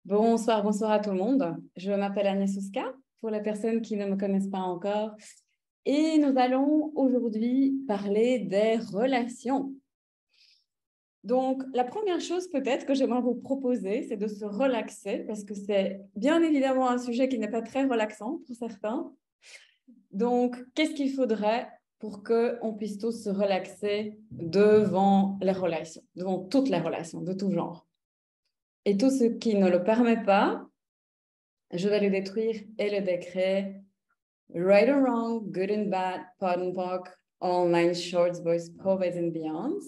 Bonsoir, bonsoir à tout le monde. Je m'appelle Agnès Ouska, pour les personnes qui ne me connaissent pas encore. Et nous allons aujourd'hui parler des relations. Donc, la première chose peut-être que j'aimerais vous proposer, c'est de se relaxer, parce que c'est bien évidemment un sujet qui n'est pas très relaxant pour certains. Donc, qu'est-ce qu'il faudrait pour qu'on puisse tous se relaxer devant les relations, devant toutes les relations, de tout genre? Et tout ce qui ne le permet pas, je vais le détruire et le décréer. Right or wrong, good and bad, POD and POC, all nine shorts, boys, prophets and beyonds.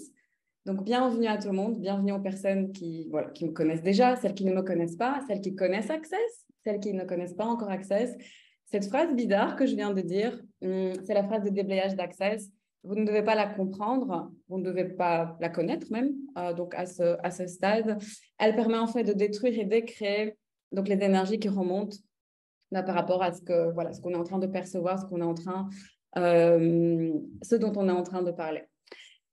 Donc, bienvenue à tout le monde, bienvenue aux personnes qui me connaissent déjà, celles qui ne me connaissent pas, celles qui connaissent Access, celles qui ne connaissent pas encore Access. Cette phrase bizarre que je viens de dire, c'est la phrase de déblayage d'Access. Vous ne devez pas la comprendre, vous ne devez pas la connaître même, donc à ce stade. Elle permet en fait de détruire et décréer donc les énergies qui remontent là, par rapport à ce qu'on est en train de percevoir, ce dont on est en train de parler.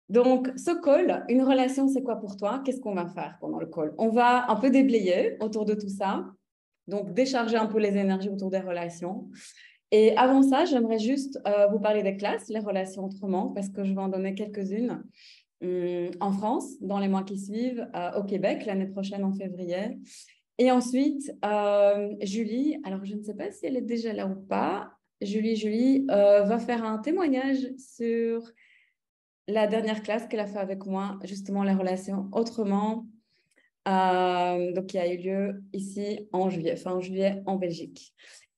Donc, ce call, une relation, c'est quoi pour toi? Qu'est-ce qu'on va faire pendant le call? On va un peu déblayer autour de tout ça, donc décharger un peu les énergies autour des relations. Et avant ça, j'aimerais juste vous parler des classes, les relations autrement, parce que je vais en donner quelques-unes en France, dans les mois qui suivent, au Québec, l'année prochaine en février. Et ensuite, Julie, alors je ne sais pas si elle est déjà là ou pas, Julie va faire un témoignage sur la dernière classe qu'elle a fait avec moi, justement les relations autrement, donc qui a eu lieu ici en juillet, fin juillet en Belgique.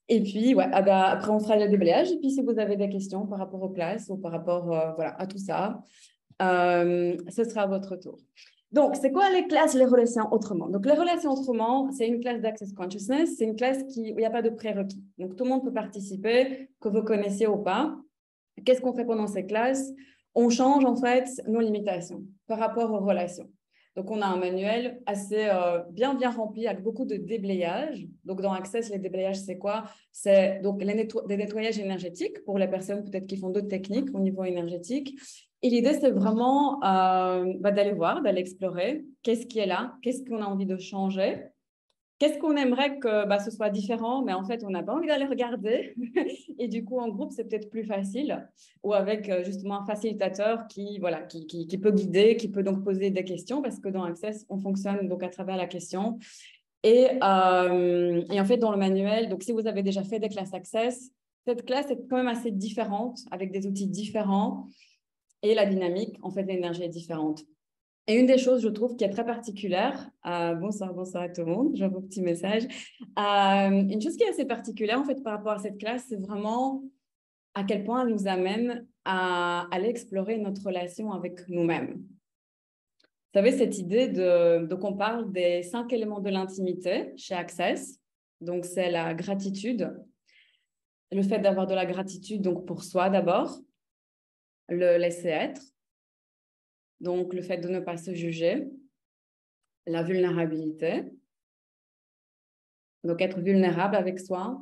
Et puis, ouais, après on fera le déblayage. Et puis, si vous avez des questions par rapport aux classes ou par rapport à tout ça, ce sera à votre tour. Donc, c'est quoi les classes, les relations autrement? Donc, les relations autrement, c'est une classe d'Access Consciousness. C'est une classe où il n'y a pas de prérequis. Donc, tout le monde peut participer, que vous connaissiez ou pas. Qu'est-ce qu'on fait pendant ces classes? On change en fait nos limitations par rapport aux relations. Donc, on a un manuel assez bien rempli avec beaucoup de déblayage. Donc, dans Access, les déblayages, c'est quoi? C'est donc des nettoyages énergétiques pour les personnes peut-être qui font d'autres techniques au niveau énergétique. Et l'idée, c'est vraiment d'aller voir, d'aller explorer qu'est-ce qui est là, qu'est-ce qu'on a envie de changer. Qu'est-ce qu'on aimerait que ce soit différent, mais en fait, on n'a pas envie d'aller regarder. Et du coup, en groupe, c'est peut-être plus facile. Ou avec justement un facilitateur qui peut guider, qui peut donc poser des questions, parce que dans Access, on fonctionne donc à travers la question. Et en fait, dans le manuel, donc si vous avez déjà fait des classes Access, cette classe est quand même assez différente, avec des outils différents. Et la dynamique, en fait, l'énergie est différente. Et une des choses, je trouve, qui est très particulière, bonsoir à tout le monde, j'ai vos petits messages. Une chose qui est assez particulière, en fait, par rapport à cette classe, c'est vraiment à quel point elle nous amène à aller explorer notre relation avec nous-mêmes. Vous savez, cette idée donc on parle des 5 éléments de l'intimité chez Access. Donc, c'est la gratitude, le fait d'avoir de la gratitude donc pour soi d'abord, le laisser être, donc le fait de ne pas se juger, la vulnérabilité, donc être vulnérable avec soi,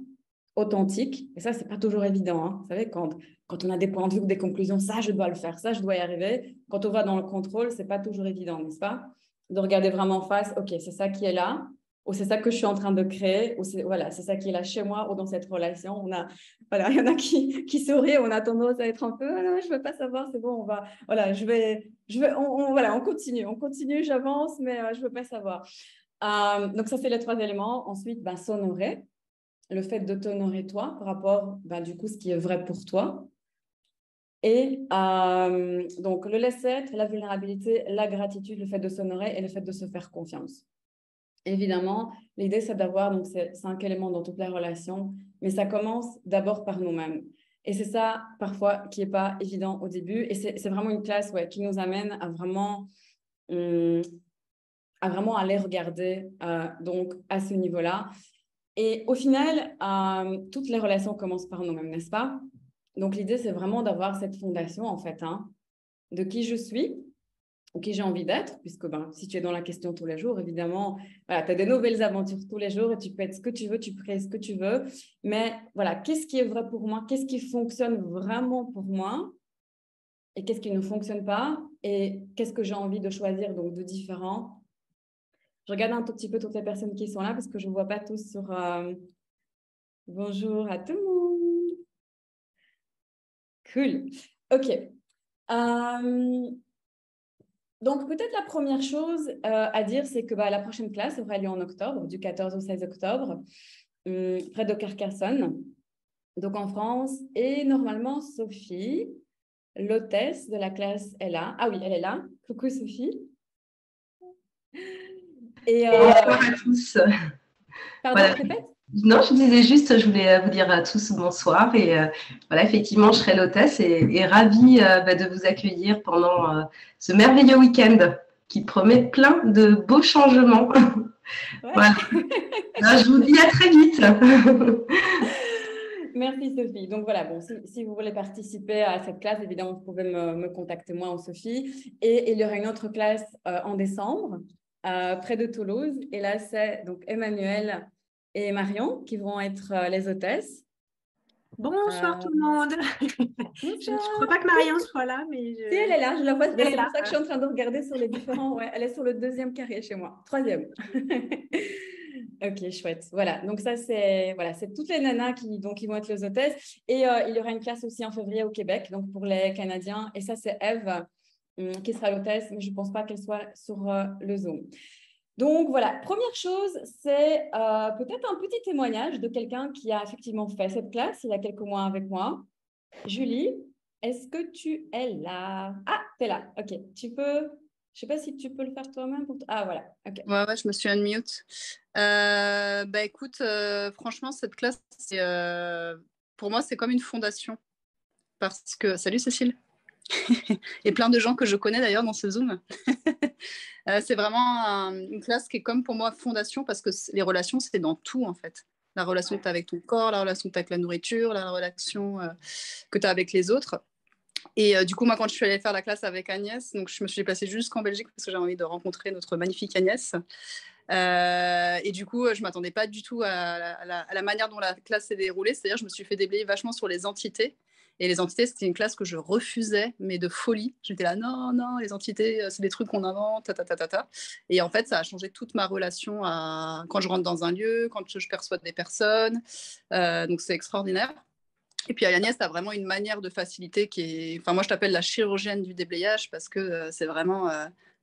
authentique. Et ça, c'est pas toujours évident. Hein. Vous savez, quand on a des points de vue ou des conclusions, ça, je dois le faire, ça, je dois y arriver. Quand on va dans le contrôle, c'est pas toujours évident, n'est-ce pas? De regarder vraiment en face, OK, c'est ça qui est là, ou c'est ça que je suis en train de créer, ou c'est ça qui est là chez moi ou dans cette relation. Il y en a qui sourient, on a tendance à être un peu, ah non, je veux pas savoir, c'est bon, on continue, j'avance, mais je veux pas savoir. Donc ça, c'est les 3 éléments. Ensuite, s'honorer, le fait de t'honorer toi par rapport, du coup, ce qui est vrai pour toi. Et donc, le laisser-être, la vulnérabilité, la gratitude, le fait de s'honorer et le fait de se faire confiance. Évidemment, l'idée, c'est d'avoir donc, ces 5 éléments dans toutes les relations, mais ça commence d'abord par nous-mêmes. Et c'est ça, parfois, qui n'est pas évident au début. Et c'est vraiment une classe qui nous amène à vraiment aller regarder donc à ce niveau-là. Et au final, toutes les relations commencent par nous-mêmes, n'est-ce pas? Donc l'idée, c'est vraiment d'avoir cette fondation, en fait, de qui je suis, ou qui j'ai envie d'être, puisque si tu es dans la question tous les jours, évidemment, tu as des nouvelles aventures tous les jours et tu peux être ce que tu veux, tu peux créer ce que tu veux. Mais voilà, qu'est-ce qui est vrai pour moi? Qu'est-ce qui fonctionne vraiment pour moi? Et qu'est-ce qui ne fonctionne pas? Et qu'est-ce que j'ai envie de choisir, donc de différent Je regarde un tout petit peu toutes les personnes qui sont là parce que je ne vois pas tous sur... Bonjour à tout le monde. Cool. OK. Donc, peut-être la première chose à dire, c'est que la prochaine classe aura lieu en octobre, du 14 au 16 octobre, près de Carcassonne, donc en France. Et normalement, Sophie, l'hôtesse de la classe, est là. Ah oui, elle est là. Coucou Sophie. Et, Bonsoir à tous. pardon, Voilà. répète. Non, je disais juste, je voulais vous dire à tous bonsoir et voilà, effectivement, je serai l'hôtesse et ravie de vous accueillir pendant ce merveilleux week-end qui promet plein de beaux changements. Ouais. Voilà. Ben, je vous dis à très vite. Merci Sophie. Donc voilà, bon, si vous voulez participer à cette classe, évidemment, vous pouvez me contacter moi ou Sophie. Et il y aura une autre classe en décembre, près de Toulouse. Et là, c'est donc Emmanuel et Marion qui vont être les hôtesses. Bonsoir tout le monde. Je ne crois pas que Marion soit là, mais Si, elle est là, je la vois. Elle est C'est là. pour ça que je suis en train de regarder sur les différents. Ouais, elle est sur le 2e carré chez moi. 3e. Ok, chouette. Voilà, donc ça, c'est toutes les nanas qui vont être les hôtesses. Et il y aura une classe aussi en février au Québec, donc pour les Canadiens. Et ça, c'est Eve qui sera l'hôtesse, mais je ne pense pas qu'elle soit sur le Zoom. Donc voilà, première chose, c'est peut-être un petit témoignage de quelqu'un qui a effectivement fait cette classe il y a quelques mois avec moi. Julie, est-ce que tu es là? Ah, tu es là. Ok, tu peux... Je ne sais pas si tu peux le faire toi-même. Ah, voilà. Ok. Ouais, je me suis unmute. Écoute, franchement, cette classe, pour moi, c'est comme une fondation. Parce que... Salut Cécile. Et plein de gens que je connais d'ailleurs dans ce Zoom. C'est vraiment une classe qui est comme pour moi fondation parce que les relations, c'est dans tout en fait. La relation que tu as avec ton corps, la relation que tu as avec la nourriture, la relation que tu as avec les autres. Et du coup, moi, quand je suis allée faire la classe avec Agnès, donc je me suis déplacée jusqu'en Belgique parce que j'avais envie de rencontrer notre magnifique Agnès. Et du coup, je ne m'attendais pas du tout à la manière dont la classe s'est déroulée. C'est-à-dire, je me suis fait déblayer vachement sur les entités. Et les entités, c'était une classe que je refusais, mais de folie. J'étais là, non, non, les entités, c'est des trucs qu'on invente, ta. Et en fait, ça a changé toute ma relation quand je rentre dans un lieu, quand je perçois des personnes. Donc, c'est extraordinaire. Et puis Agnès, tu as vraiment une manière de faciliter qui est... Enfin, moi, je t'appelle la chirurgienne du déblayage parce que c'est vraiment...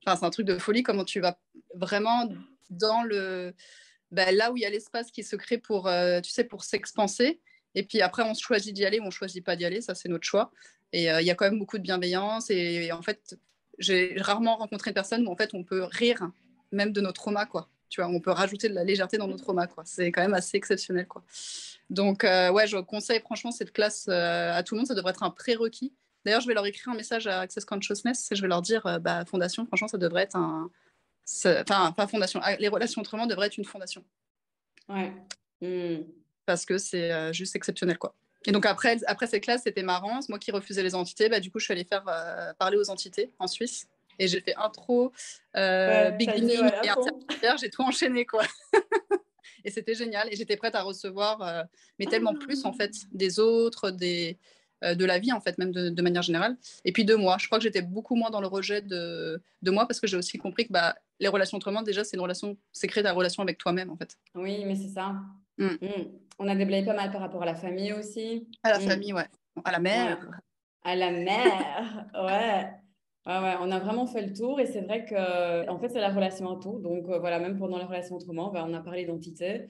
c'est un truc de folie, comment tu vas vraiment dans là où il y a l'espace qui se crée pour, tu sais, pour s'expanser. Et puis après, on choisit d'y aller ou on choisit pas d'y aller, ça, c'est notre choix. Et il y a quand même beaucoup de bienveillance. Et en fait, j'ai rarement rencontré une personne où en fait, on peut rire même de nos traumas, quoi. Tu vois, on peut rajouter de la légèreté dans nos traumas, quoi. C'est quand même assez exceptionnel, quoi. Donc, ouais, je conseille franchement cette classe à tout le monde. Ça devrait être un prérequis. D'ailleurs, je vais leur écrire un message à Access Consciousness et je vais leur dire, fondation, franchement, ça devrait être enfin, pas fondation. Les relations autrement devraient être une fondation. Ouais. Parce que c'est juste exceptionnel, quoi. Et donc, après cette classe, c'était marrant. Moi qui refusais les entités, du coup, je suis allée faire parler aux entités en Suisse. Et j'ai fait intro, beginning et intermédiaire. J'ai tout enchaîné, quoi. Et c'était génial. Et j'étais prête à recevoir, mais tellement plus, en fait, des autres, de la vie, en fait, même de manière générale. Et puis de moi. Je crois que j'étais beaucoup moins dans le rejet de moi parce que j'ai aussi compris que les relations autrement, déjà, c'est créer ta relation avec toi-même, en fait. Oui, mais c'est ça. On a déblayé pas mal par rapport à la famille aussi. À la famille, ouais. À la mère. Ouais. À la mère, ouais. Ouais, on a vraiment fait le tour et c'est vrai que, en fait, c'est la relation en tout. Donc, voilà, même pendant la relation autrement, on a parlé d'identité.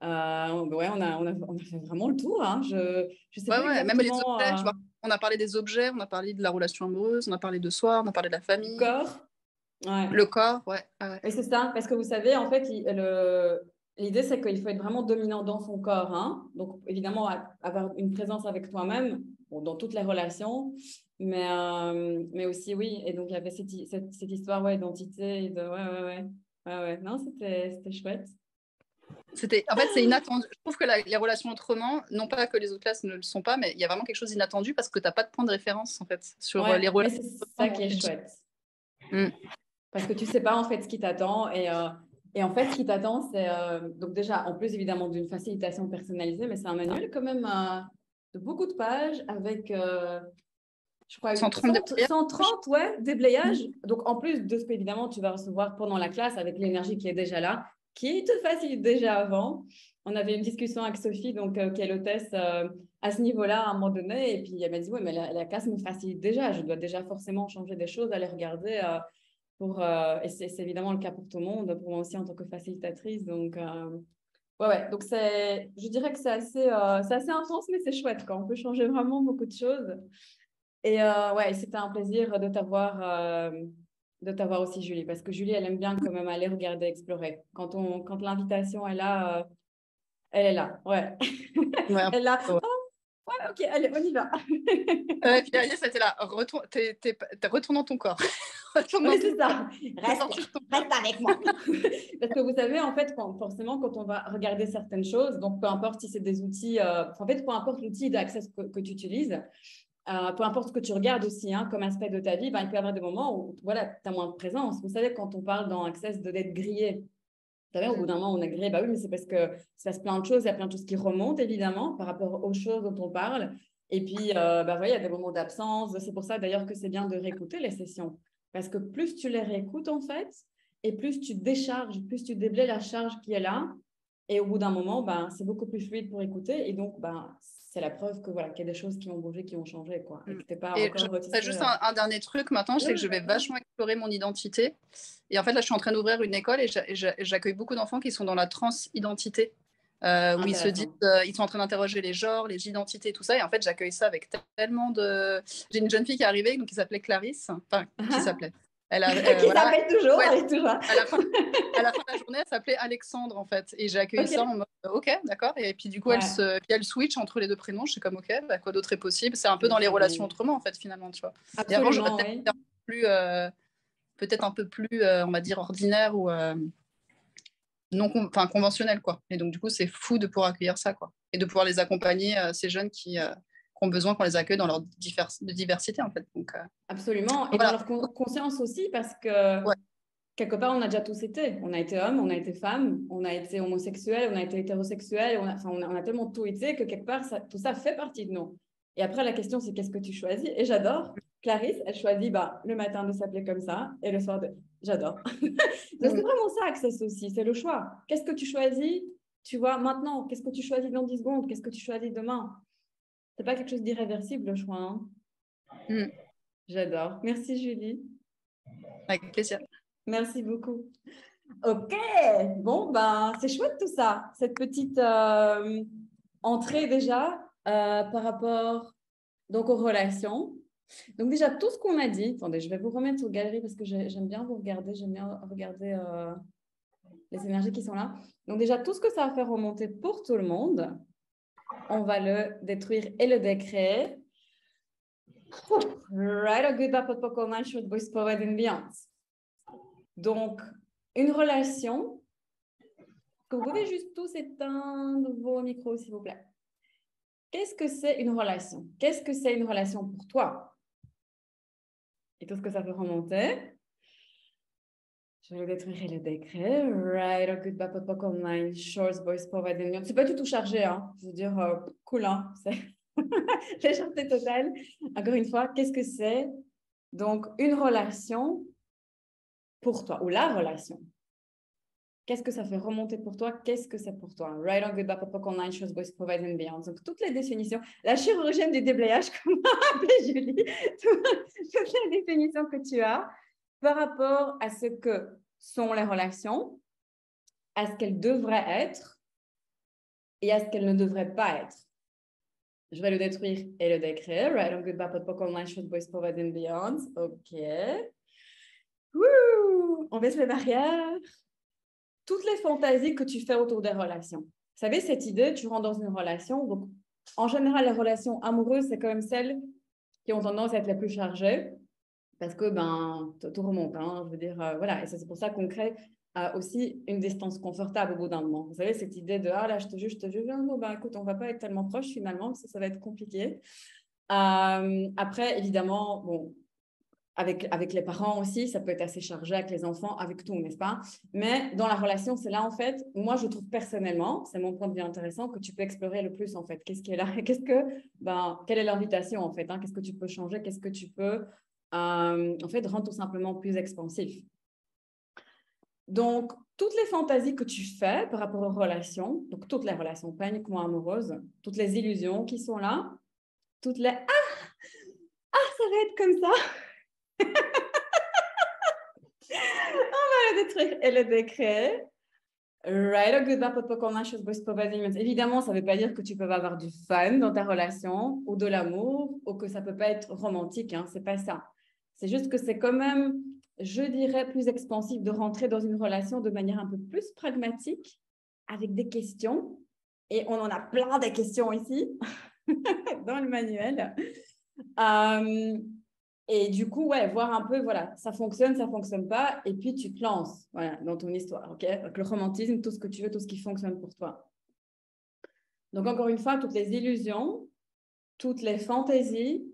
On a fait vraiment le tour. Hein. Je sais pas exactement. Même les objets. On a parlé des objets, on a parlé de la relation amoureuse, on a parlé de soi, on a parlé de la famille. Le corps. Ouais. Le corps, ouais. Et c'est ça, parce que vous savez, en fait, l'idée, c'est qu'il faut être vraiment dominant dans son corps. Hein. Donc, évidemment, avoir une présence avec toi-même, dans toutes les relations, mais aussi, oui. Et donc, il y avait cette histoire d'identité. Non, c'était chouette. En fait, c'est inattendu. Je trouve que les relations autrement, non pas que les autres classes ne le sont pas, mais il y a vraiment quelque chose d'inattendu parce que tu n'as pas de point de référence, en fait, sur les relations. C'est ça qui est chouette. Parce que tu ne sais pas, en fait, ce qui t'attend. Et en fait, ce qui t'attend, c'est... donc déjà, en plus, évidemment, d'une facilitation personnalisée, mais c'est un manuel quand même de beaucoup de pages avec je crois, 130 déblayages. 130, ouais, déblayages. Donc, en plus de ce qu'évidemment, tu vas recevoir pendant la classe avec l'énergie qui est déjà là, qui te facilite déjà avant. On avait une discussion avec Sophie, donc, qui est l'hôtesse à ce niveau-là, à un moment donné. Et puis, elle m'a dit, oui, mais la classe me facilite déjà. Je dois déjà forcément changer des choses, aller regarder. Et c'est évidemment le cas pour tout le monde, pour moi aussi en tant que facilitatrice. Donc, ouais. Donc, je dirais que c'est assez intense, mais c'est chouette, quoi. On peut changer vraiment beaucoup de choses. Et ouais, c'était un plaisir de t'avoir aussi, Julie, parce que Julie, elle aime bien quand même aller regarder, explorer. Quand l'invitation est là, elle est là, ouais. Ouais, Elle est là. ouais. Oh, ouais, ok, allez, on y va. Et puis Agnès, c'était là. Retourne dans ton corps. Retourne dans Oui, ton c'est ça. corps. Reste avec moi. Parce que vous savez, en fait, forcément, quand on va regarder certaines choses, donc peu importe si c'est des outils, en fait, peu importe l'outil d'accès que tu utilises, peu importe ce que tu regardes aussi comme aspect de ta vie, ben, il peut y avoir des moments où voilà, tu as moins de présence. Vous savez, quand on parle dans Access d'être grillé, vous savez, au bout d'un moment, on est grillé. Bah oui, mais c'est parce que ça se passe plein de choses. Il y a plein de choses qui remontent, évidemment, par rapport aux choses dont on parle. Et puis, bah, voilà, il y a des moments d'absence. C'est pour ça, d'ailleurs, que c'est bien de réécouter les sessions. Parce que plus tu les réécoutes, en fait, et plus tu décharges, plus tu déblaies la charge qui est là. Et au bout d'un moment, ben, c'est beaucoup plus fluide pour écouter. Et donc, ben, c'est la preuve que, voilà, qu'il y a des choses qui ont bougé, qui ont changé, quoi. Et que t'es pas Et encore je juste un dernier truc maintenant, c'est que je vais vachement explorer mon identité. Et en fait, là, je suis en train d'ouvrir une école et j'accueille beaucoup d'enfants qui sont dans la transidentité, où ils se disent, ils sont en train d'interroger les genres, les identités, tout ça. Et en fait, j'accueille ça avec tellement de. J'ai une jeune fille qui est arrivée, donc qui s'appelait Clarisse, enfin, qui s'appelait. Qui s'appelle toujours, ouais, elle est toujours. à la fin de la journée, elle s'appelait Alexandre, en fait. Et j'ai accueilli ça en mode, OK, d'accord. Et puis, du coup, elle switch entre les deux prénoms. Je suis comme, OK, bah, quoi d'autre est possible? C'est un peu dans les relations autrement, en fait, finalement, tu vois. Et avant, j'aurais peut-être un peu plus, on va dire, ordinaire ou conventionnel, quoi. Et donc, du coup, c'est fou de pouvoir accueillir ça, quoi. Et de pouvoir les accompagner, ces jeunes qui ont besoin qu'on les accueille dans leur diversité, en fait. Donc, absolument. Et voilà. dans leur conscience aussi, parce que Ouais. quelque part, on a déjà tous été. On a été homme, on a été femme, on a été homosexuel, on a été hétérosexuel, on a tellement tout été que quelque part, tout ça fait partie de nous. Et après, la question, c'est qu'est-ce que tu choisis? Et j'adore. Clarisse, elle choisit le matin de s'appeler comme ça et le soir de... J'adore. C'est vraiment ça, Access aussi, c'est le choix. Qu'est-ce que tu choisis, tu vois, maintenant? Qu'est-ce que tu choisis dans 10 secondes? Qu'est-ce que tu choisis demain? C'est pas quelque chose d'irréversible, le choix. J'adore. Merci, Julie. Avec plaisir. Merci beaucoup. Ok, bon, c'est chouette tout ça, cette petite entrée déjà par rapport donc aux relations. Donc déjà, tout ce qu'on a dit, attendez, je vais vous remettre aux galeries parce que j'aime bien vous regarder, j'aime bien regarder les énergies qui sont là. Donc déjà, tout ce que ça va faire remonter pour tout le monde, on va le détruire et le décréer. Right, a good protocol man should be spoiled and beyond. Donc, une relation. Vous pouvez juste tous éteindre vos micros, s'il vous plaît. Qu'est-ce que c'est une relation? Qu'est-ce que c'est une relation pour toi? Et tout ce que ça peut remonter. Je vais le détruire et le décret. Right, a good bapot online, shorts, boys, provide. C'est pas du tout chargé, hein. Je veux dire, cool, hein. C'est légèreté totale. Encore une fois, qu'est-ce que c'est? Donc, une relation pour toi, ou la relation. Qu'est-ce que ça fait remonter pour toi? Qu'est-ce que c'est pour toi? Right on good bapot online, shows, boys, provide and beyond. Donc, toutes les définitions. La chirurgienne du déblayage, comme a appelé Julie. Toutes les définitions que tu as par rapport à ce que sont les relations, à ce qu'elles devraient être et à ce qu'elles ne devraient pas être. Je vais le détruire et le décréer. Right on good bapot online, shows, boys, provide and beyond. OK. Woo! On baisse les barrières. Toutes les fantaisies que tu fais autour des relations. Vous savez, cette idée, tu rentres dans une relation. Donc, en général, les relations amoureuses, c'est quand même celles qui ont tendance à être les plus chargées parce que tout remonte. Hein, je veux dire, voilà. Et c'est pour ça qu'on crée aussi une distance confortable au bout d'un moment. Vous savez, cette idée de ah là, je te juge. Non, écoute, on va pas être tellement proches finalement, parce que ça va être compliqué. Après, évidemment, bon. avec les parents aussi, ça peut être assez chargé avec les enfants, avec tout, n'est-ce pas? Mais dans la relation, c'est là, en fait, moi, je trouve personnellement, c'est mon point de vue intéressant, que tu peux explorer le plus, en fait. Qu'est-ce qui est là? Quelle est l'invitation, en fait, hein? Qu'est-ce que tu peux changer? Qu'est-ce que tu peux, en fait, rendre tout simplement plus expansif? Donc, toutes les fantasies que tu fais par rapport aux relations, donc toutes les relations, pas uniquement amoureuses, toutes les illusions qui sont là, toutes les ça va être comme ça. On va le détruire et le décréer. Évidemment, ça ne veut pas dire que tu peux avoir du fun dans ta relation ou de l'amour ou que ça ne peut pas être romantique, hein, c'est pas ça. C'est juste que c'est quand même, je dirais, plus expansif de rentrer dans une relation de manière un peu plus pragmatique avec des questions. Et on en a plein des questions ici dans le manuel. Et du coup, ouais, voir un peu, voilà, ça fonctionne pas, et puis tu te lances, voilà, dans ton histoire, ok? Avec le romantisme, tout ce que tu veux, tout ce qui fonctionne pour toi. Donc, encore une fois, toutes les illusions, toutes les fantaisies,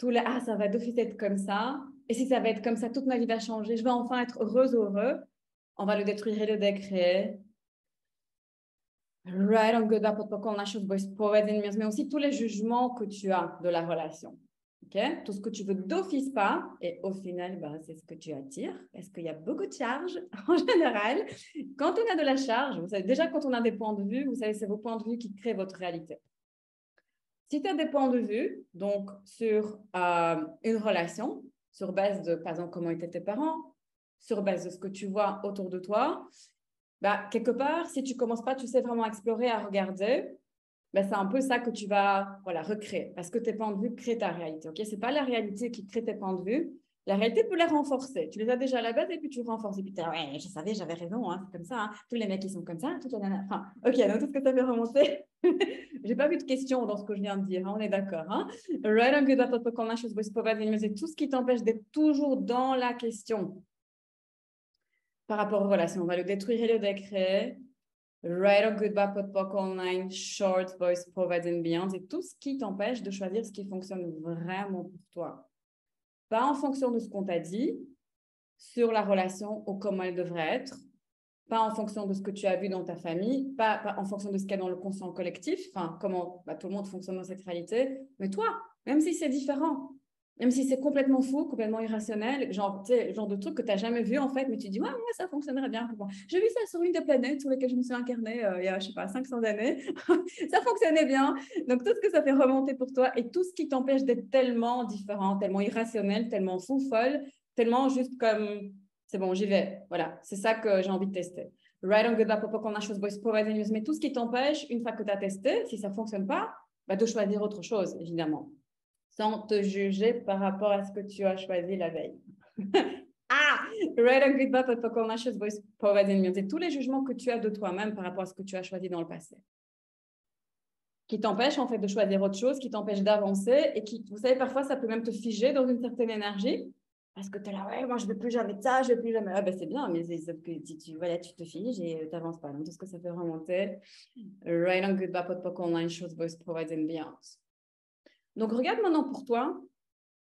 ça va d'office être comme ça, et si ça va être comme ça, toute ma vie va changer, je vais enfin être heureuse ou heureux, on va le détruire et le décréer. Right on good mais aussi tous les jugements que tu as de la relation. Okay? Tout ce que tu veux d'office pas, et au final, c'est ce que tu attires, parce qu'il y a beaucoup de charges en général. Quand on a de la charge, vous savez, déjà quand on a des points de vue, vous savez, c'est vos points de vue qui créent votre réalité. Si tu as des points de vue, donc sur une relation, sur base de, par exemple, comment étaient tes parents, sur base de ce que tu vois autour de toi, quelque part, si tu ne commences pas, tu sais, vraiment à explorer, à regarder, c'est un peu ça que tu vas recréer. Parce que tes points de vue créent ta réalité. Okay? Ce n'est pas la réalité qui crée tes points de vue. La réalité peut les renforcer. Tu les as déjà à la base et puis tu renforces. Et puis tu dis, ouais, je savais, j'avais raison, hein, c'est comme ça. Hein. Tous les mecs, ils sont comme ça. Ok, donc tout ce que ça fait remonter. J'ai pas vu de questions dans ce que je viens de dire. Hein, on est d'accord. Hein? C'est tout ce qui t'empêche d'être toujours dans la question par rapport aux relations. On va le détruire et le décréer. Right or good pot online, short voice provide and beyond, c'est tout ce qui t'empêche de choisir ce qui fonctionne vraiment pour toi. Pas en fonction de ce qu'on t'a dit sur la relation ou comment elle devrait être, pas en fonction de ce que tu as vu dans ta famille, pas en fonction de ce qu'il y a dans le conscient collectif, enfin, comment tout le monde fonctionne dans cette réalité, mais toi, même si c'est différent, même si c'est complètement fou, complètement irrationnel, genre de truc que tu n'as jamais vu en fait, mais tu dis, ouais, moi, ça fonctionnerait bien pour moi. J'ai vu ça sur une des planètes sur lesquelles je me suis incarnée il y a, je sais pas, 500 années. Ça fonctionnait bien. Donc, tout ce que ça fait remonter pour toi et tout ce qui t'empêche d'être tellement différent, tellement irrationnel, tellement fou, folle, tellement juste comme, c'est bon, j'y vais. Voilà, c'est ça que j'ai envie de tester. Right on good back, qu'on a chose boys provide news, mais tout ce qui t'empêche, une fois que tu as testé, si ça ne fonctionne pas, de choisir autre chose, évidemment. Sans te juger par rapport à ce que tu as choisi la veille. Right on good back, qu'on a chose boys provide news. C'est tous les jugements que tu as de toi-même par rapport à ce que tu as choisi dans le passé. Qui t'empêchent en fait de choisir autre chose, qui t'empêchent d'avancer et qui, vous savez, parfois ça peut même te figer dans une certaine énergie. Parce que tu es là, ouais, moi je ne veux plus jamais de ça, je ne veux plus jamais. C'est bien, mais c'est que tu te figes et tu n'avances pas. Donc tout ce que ça fait remonter. Right on good back, online, shows boys provide and beyond. Donc, regarde maintenant pour toi.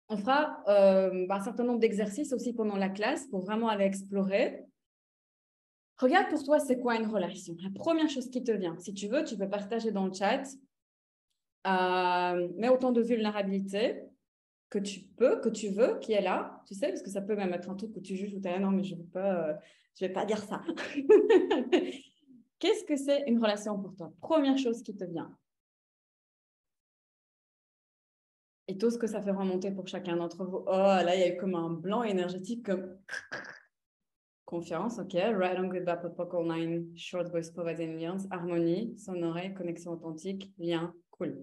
On fera un certain nombre d'exercices aussi pendant la classe pour vraiment aller explorer. Regarde pour toi, c'est quoi une relation? La première chose qui te vient. Si tu veux, tu peux partager dans le chat. Mets autant de vulnérabilité que tu veux, qui est là. Tu sais, parce que ça peut même être un truc que tu juges ou tu es là, non, mais je ne vais pas dire ça. Qu'est-ce que c'est une relation pour toi? Première chose qui te vient. Et tout ce que ça fait remonter pour chacun d'entre vous. Oh, là, il y a eu comme un blanc énergétique, comme confiance, ok. Right on good back, online, short voice provide and harmonie, sonoré, connexion authentique, lien, cool.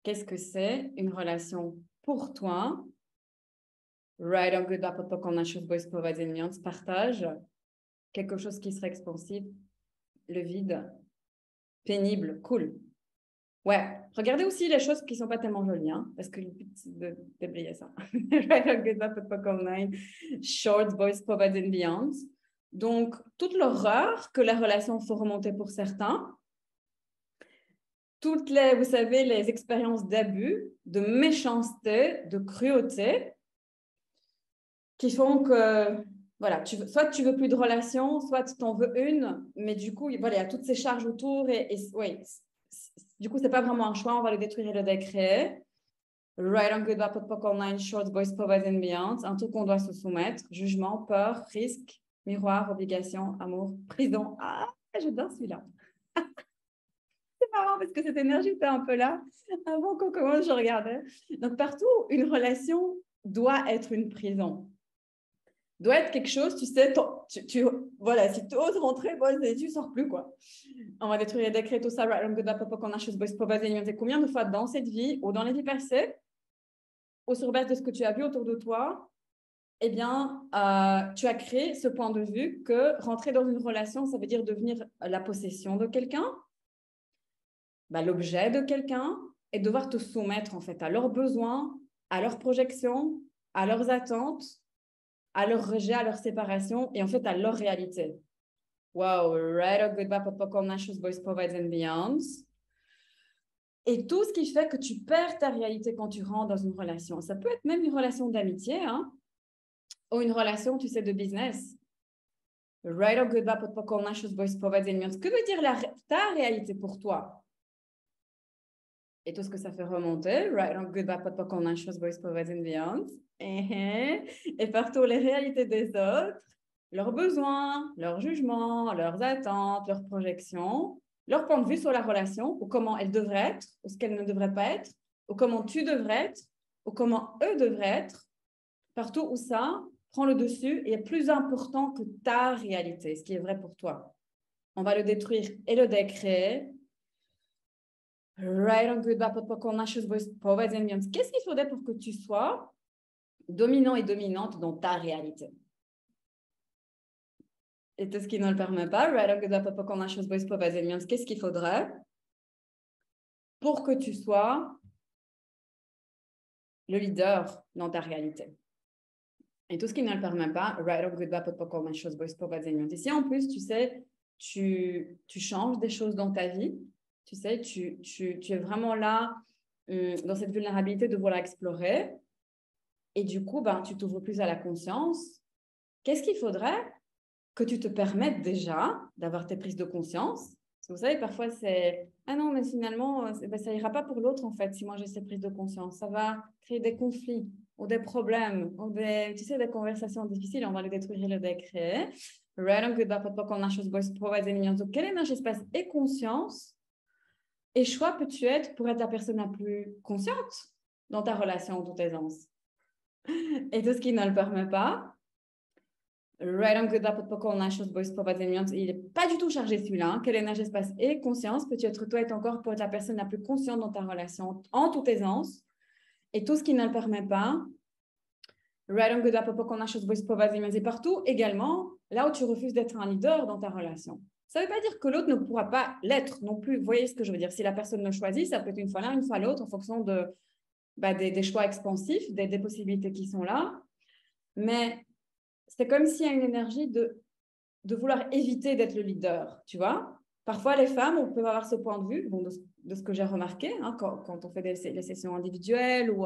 Qu'est-ce que c'est une relation pour toi? Right on good back, online, short voice provide and partage, quelque chose qui serait expansif, le vide, pénible, cool. Ouais, regardez aussi les choses qui ne sont pas tellement jolies, hein, parce que le but, c'est de déblayer ça. Short voice provide and beyond. Donc, toute l'horreur que la relation fait remonter pour certains, toutes les, vous savez, les expériences d'abus, de méchanceté, de cruauté, qui font que, voilà, soit tu veux plus de relation, soit tu t'en veux une, mais du coup, voilà, il y a toutes ces charges autour et oui, du coup, c'est pas vraiment un choix, on va le détruire et le décréer. Right on good, bad, POC online, short, boys, povas and beyond, un truc qu'on doit se soumettre, jugement, peur, risque, miroir, obligation, amour, prison. Ah, j'adore celui-là. C'est marrant parce que cette énergie était un peu là avant qu'on commence, je regardais. Donc, partout, une relation doit être une prison. Doit être quelque chose, tu sais, voilà, si tu oses rentrer, bon, tu sors plus, quoi. On va détruire les décrets, tout ça, right on good, bad, POC on chose, boys, povas and beyond. Combien de fois dans cette vie ou dans les vies passées, au sur base de ce que tu as vu autour de toi, eh bien, tu as créé ce point de vue que rentrer dans une relation, ça veut dire devenir la possession de quelqu'un, l'objet de quelqu'un, et devoir te soumettre en fait à leurs besoins, à leurs projections, à leurs attentes, à leur rejet, à leur séparation, et en fait à leur réalité. Wow, right or goodbye, papa, call nations, boys, provides and beyond. Et tout ce qui fait que tu perds ta réalité quand tu rentres dans une relation. Ça peut être même une relation d'amitié, hein, ou une relation, tu sais, de business. Right or goodbye, papa, call nations, boys, provides and beyond. Que veut dire ta réalité pour toi? Et tout ce que ça fait remonter, right on good, bad, pas qu'on a chose, boys, provides and beyond. Et partout les réalités des autres, leurs besoins, leurs jugements, leurs attentes, leurs projections, leur point de vue sur la relation, ou comment elle devrait être, ou ce qu'elle ne devrait pas être, ou comment tu devrais être, ou comment eux devraient être, partout où ça prend le dessus et est plus important que ta réalité, ce qui est vrai pour toi. On va le détruire et le décréer. Right on good, bad, qu'est-ce qu'il faudrait pour que tu sois dominant et dominante dans ta réalité? Et tout ce qui ne le permet pas, right on good, bad, qu'est-ce qu'il faudrait pour que tu sois le leader dans ta réalité? Et tout ce qui ne le permet pas, right on good, bad, et si en plus, tu sais, tu changes des choses dans ta vie, tu sais, tu es vraiment là dans cette vulnérabilité de vouloir explorer. Et du coup, tu t'ouvres plus à la conscience. Qu'est-ce qu'il faudrait que tu te permettes déjà d'avoir tes prises de conscience? Parce que vous savez, parfois, c'est « Ah non, mais finalement, ça ira pas pour l'autre, en fait, si moi j'ai ces prises de conscience. Ça va créer des conflits ou des problèmes ou des conversations difficiles. On va les détruire et les décréer. » Donc, quelle énergie, espace et conscience et choix peux-tu être pour être la personne la plus consciente dans ta relation en toute aisance? Et tout ce qui ne le permet pas, right on good, il n'est pas du tout chargé celui-là. Hein. Quelle énergie, espace et conscience peux-tu être toi et encore pour être la personne la plus consciente dans ta relation en toute aisance? Et tout ce qui ne le permet pas, right on good, et partout également, là où tu refuses d'être un leader dans ta relation. Ça ne veut pas dire que l'autre ne pourra pas l'être non plus. Vous voyez ce que je veux dire? Si la personne le choisit, ça peut être une fois l'un, une fois l'autre, en fonction de, des choix expansifs, des possibilités qui sont là. Mais c'est comme s'il y a une énergie de vouloir éviter d'être le leader, tu vois. Parfois, les femmes, on peut avoir ce point de vue, bon, de ce que j'ai remarqué, hein, quand on fait les sessions individuelles ou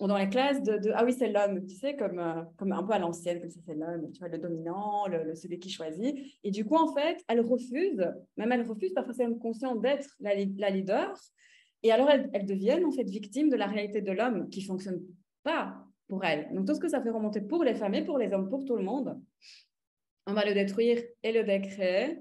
dans les classes, ah oui, c'est l'homme, tu sais, comme un peu à l'ancienne, comme ça, c'est l'homme, tu vois, le dominant, celui qui choisit. Et du coup, en fait, elle refuse, parfois c'est même consciente d'être la leader. Et alors, elles deviennent en fait victimes de la réalité de l'homme qui ne fonctionne pas pour elles. Donc, tout ce que ça fait remonter pour les femmes et pour les hommes, pour tout le monde, on va le détruire et le décréer.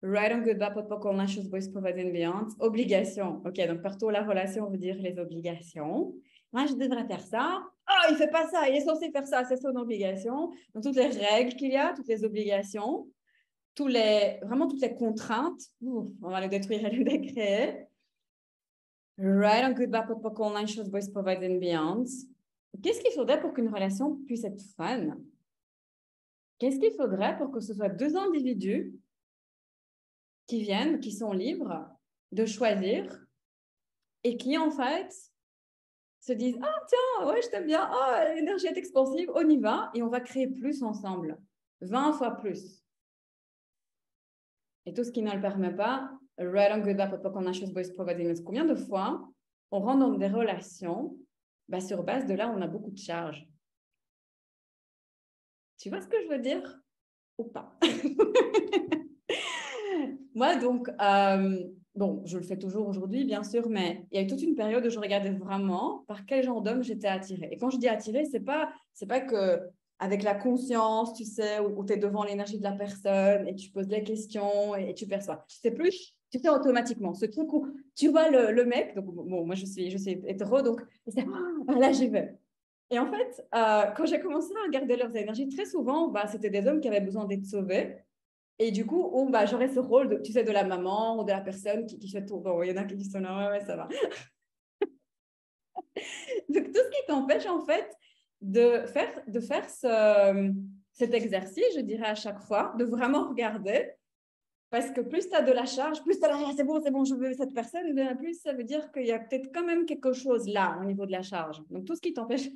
Right on good, bad, boys, provide and beyond. Obligation. OK, donc partout la relation veut dire les obligations. Moi, je devrais faire ça. Oh, il ne fait pas ça. Il est censé faire ça. C'est son obligation. Donc, toutes les règles qu'il y a, toutes les obligations, vraiment toutes les contraintes, on va le détruire et le décréer. Right on good, bad, boys, provide and beyond. Qu'est-ce qu'il faudrait pour qu'une relation puisse être fun? Qu'est-ce qu'il faudrait pour que ce soit deux individus qui viennent, qui sont libres de choisir et qui, en fait, se disent « Ah, tiens, ouais, je t'aime bien. Ah, l'énergie est expansive, on y va. » Et on va créer plus ensemble, 20 fois plus. Et tout ce qui ne le permet pas, Right on, good, bad, papa, conscious, voice, providing. Combien de fois on rentre dans des relations sur base de là, on a beaucoup de charges. Tu vois ce que je veux dire? Ou pas? Moi, donc, bon, je le fais toujours aujourd'hui, bien sûr, mais il y a eu toute une période où je regardais vraiment par quel genre d'homme j'étais attirée. Et quand je dis attirée, c'est pas que avec la conscience, tu sais, où tu es devant l'énergie de la personne et tu poses des questions et tu perçois. C'est plus, tu fais automatiquement. Ce truc où tu vois le mec, donc bon, moi je suis hétéro, donc là j'y vais. Et en fait, quand j'ai commencé à regarder leurs énergies, très souvent, c'était des hommes qui avaient besoin d'être sauvés. Et du coup, j'aurais ce rôle, tu sais, de la maman ou de la personne qui fait tout. Bon, il y en a qui sont là, ouais, ça va. Donc, tout ce qui t'empêche, en fait, de faire cet exercice, je dirais à chaque fois, de vraiment regarder. Parce que plus tu as de la charge, plus tu as la c'est bon, je veux cette personne, plus ça veut dire qu'il y a peut-être quand même quelque chose là, au niveau de la charge. Donc, tout ce qui t'empêche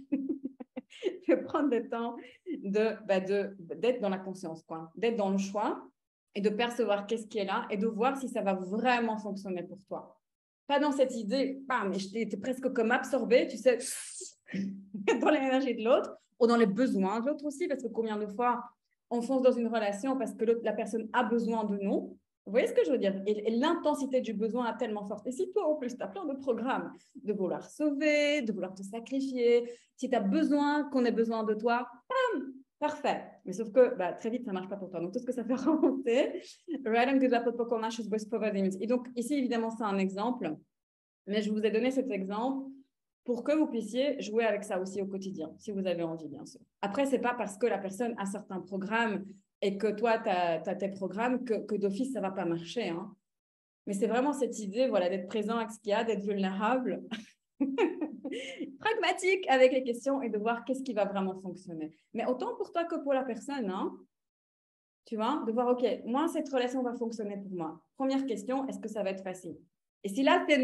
de prendre le temps d'être dans la conscience, quoi, d'être dans le choix et de percevoir qu'est-ce qui est là et de voir si ça va vraiment fonctionner pour toi. Pas dans cette idée, mais j'étais presque comme absorbée, tu sais, dans l'énergie de l'autre ou dans les besoins de l'autre aussi, parce que combien de fois on fonce dans une relation parce que la personne a besoin de nous. Vous voyez ce que je veux dire? Et l'intensité du besoin est tellement forte. Et si toi, en plus, tu as plein de programmes de vouloir sauver, de vouloir te sacrifier, si tu as besoin qu'on ait besoin de toi, parfait. Mais sauf que très vite, ça ne marche pas pour toi. Donc, tout ce que ça fait remonter. Et donc, ici, évidemment, c'est un exemple. Mais je vous ai donné cet exemple pour que vous puissiez jouer avec ça aussi au quotidien, si vous avez envie, bien sûr. Après, ce n'est pas parce que la personne a certains programmes et que toi, tu as tes programmes que d'office, ça ne va pas marcher. Hein. Mais c'est vraiment cette idée d'être présent avec ce qu'il y a, d'être vulnérable, pragmatique avec les questions et de voir qu'est-ce qui va vraiment fonctionner. Mais autant pour toi que pour la personne, hein, tu vois, de voir, OK, moi, cette relation va fonctionner pour moi. Première question, est-ce que ça va être facile? Et si là, c'est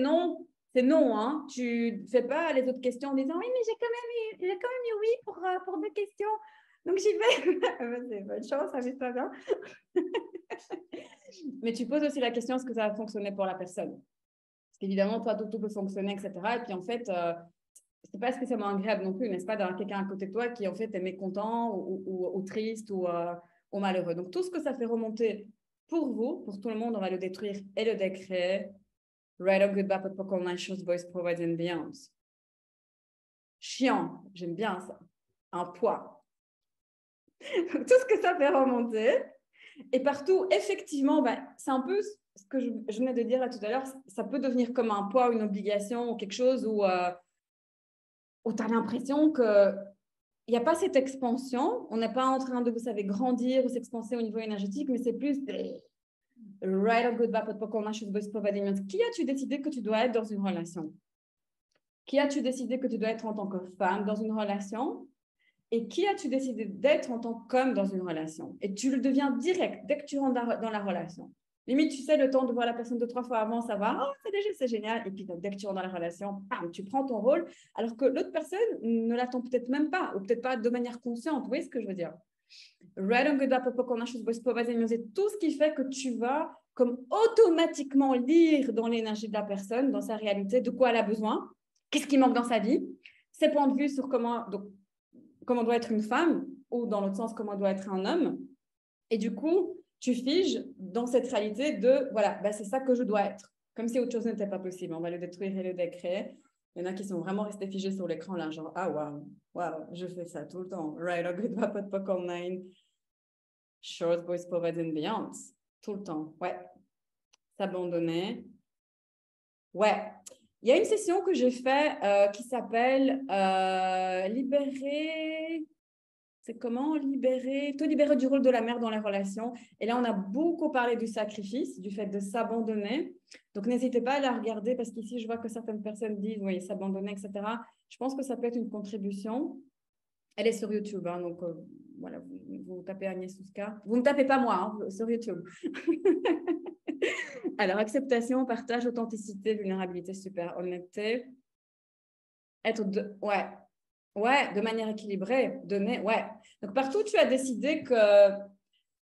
non, hein. Tu ne fais pas les autres questions en disant, oui, mais j'ai quand même eu oui pour 2 questions. Donc, j'y vais. C'est bonne chance, ça va pas bien. Mais tu poses aussi la question, est-ce que ça va fonctionner pour la personne? Parce qu'évidemment, toi, tout peut fonctionner, etc. Et puis, en fait, c'est pas spécialement agréable non plus, n'est-ce pas, d'avoir quelqu'un à côté de toi qui, en fait, est mécontent ou triste ou malheureux. Donc, tout ce que ça fait remonter pour vous, pour tout le monde, on va le détruire et le décréer. Right up, good, bad, popcorn, nice shoes, boys, provide and beyond. Chiant, j'aime bien ça. Un poids. Tout ce que ça fait remonter. Et partout, effectivement, c'est un peu ce que je venais de dire là tout à l'heure, ça peut devenir comme un poids, une obligation ou quelque chose où tu as l'impression qu'il n'y a pas cette expansion. On n'est pas en train de, vous savez, grandir ou s'expanser au niveau énergétique, mais c'est plus right or good, bad, popcorn, nice shoes, boys, provide and beyond. Qui as-tu décidé que tu dois être dans une relation? Qui as-tu décidé que tu dois être en tant que femme dans une relation? Et qui as-tu décidé d'être en tant qu'homme dans une relation? Et tu le deviens direct dès que tu rentres dans la relation. Limite, tu sais, le temps de voir la personne 2-3 fois avant, ça va. Oh, c'est génial. Et puis, donc, dès que tu rentres dans la relation, bam, tu prends ton rôle, alors que l'autre personne ne l'attend peut-être même pas, ou peut-être pas de manière consciente. Vous voyez ce que je veux dire? Right on good, c'est tout ce qui fait que tu vas comme automatiquement lire dans l'énergie de la personne, dans sa réalité, de quoi elle a besoin, qu'est-ce qui manque dans sa vie, ses points de vue sur comment doit être une femme, ou dans l'autre sens, comment doit être un homme. Et du coup, tu figes dans cette réalité de, voilà, c'est ça que je dois être. Comme si autre chose n'était pas possible. On va le détruire et le décréer. Il y en a qui sont vraiment restés figés sur l'écran, là, genre, ah, waouh, je fais ça tout le temps. Right, a good, pas de poker online. Short, boys, provide and beyond. Tout le temps, ouais. S'abandonner. Ouais. Il y a une session que j'ai faite qui s'appelle Libérer... C'est comment te libérer du rôle de la mère dans les relations. Et là, on a beaucoup parlé du sacrifice, du fait de s'abandonner. Donc, n'hésitez pas à la regarder parce qu'ici, je vois que certaines personnes disent, oui, s'abandonner, etc. Je pense que ça peut être une contribution. Elle est sur YouTube, hein, donc voilà, vous tapez Agnès Souska. Vous ne me tapez pas moi, hein, sur YouTube. Alors, acceptation, partage, authenticité, vulnérabilité, super, honnêteté. Ouais, de manière équilibrée, donner, ouais. Donc, partout, tu as décidé que,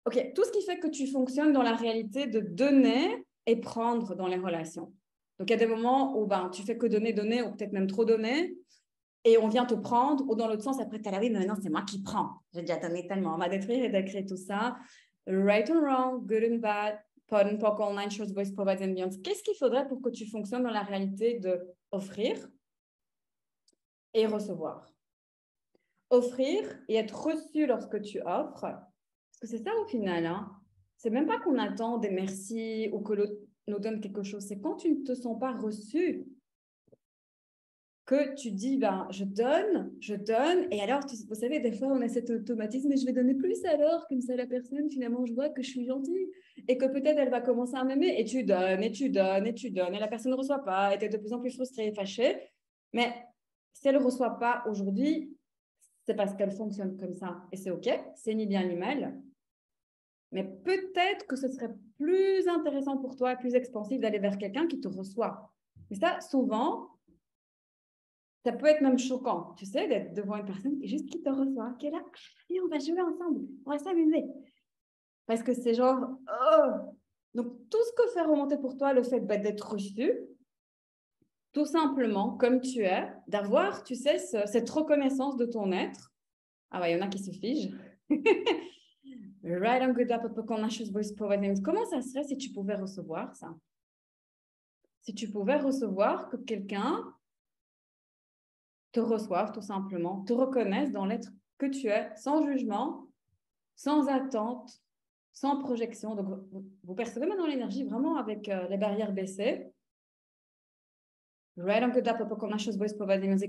OK, tout ce qui fait que tu fonctionnes dans la réalité de donner et prendre dans les relations. Donc, il y a des moments où tu fais que donner, donner, ou peut-être même trop donner, et on vient te prendre, ou dans l'autre sens, après, tu as la vie, mais maintenant, c'est moi qui prends. J'ai déjà donné tellement. On va détruire et décrire tout ça. Right and wrong, good and bad, pot and pock, all nine shorts, boys, provide and beyond. Qu'est-ce qu'il faudrait pour que tu fonctionnes dans la réalité de offrir et recevoir? Offrir et être reçu lorsque tu offres, parce que c'est ça au final, hein. C'est même pas qu'on attend des merci ou que l'autre nous donne quelque chose, c'est quand tu ne te sens pas reçu que tu dis, je donne, et alors, vous savez, des fois, on a cet automatisme, mais je vais donner plus alors, comme ça, la personne, finalement, je vois que je suis gentille, et que peut-être elle va commencer à m'aimer, et tu donnes, et tu donnes, et tu donnes, et la personne ne reçoit pas, et tu es de plus en plus frustrée et fâchée, mais si elle ne reçoit pas aujourd'hui, c'est parce qu'elle fonctionne comme ça, et c'est OK, c'est ni bien ni mal, mais peut-être que ce serait plus intéressant pour toi, plus expansif d'aller vers quelqu'un qui te reçoit. Mais ça, souvent, ça peut être même choquant, tu sais, d'être devant une personne qui te reçoit, qui est là, et on va jouer ensemble, on va s'amuser. Parce que c'est genre, oh! Donc, tout ce que fait remonter pour toi le fait d'être reçu, tout simplement, comme tu es, d'avoir, tu sais, cette reconnaissance de ton être. Ah ouais, il y en a qui se figent. Right on good up, comment ça serait si tu pouvais recevoir ça? Si tu pouvais recevoir que quelqu'un te reçoive tout simplement, te reconnaisse dans l'être que tu es, sans jugement, sans attente, sans projection. Donc, vous percevez maintenant l'énergie vraiment avec les barrières baissées. Right on good up,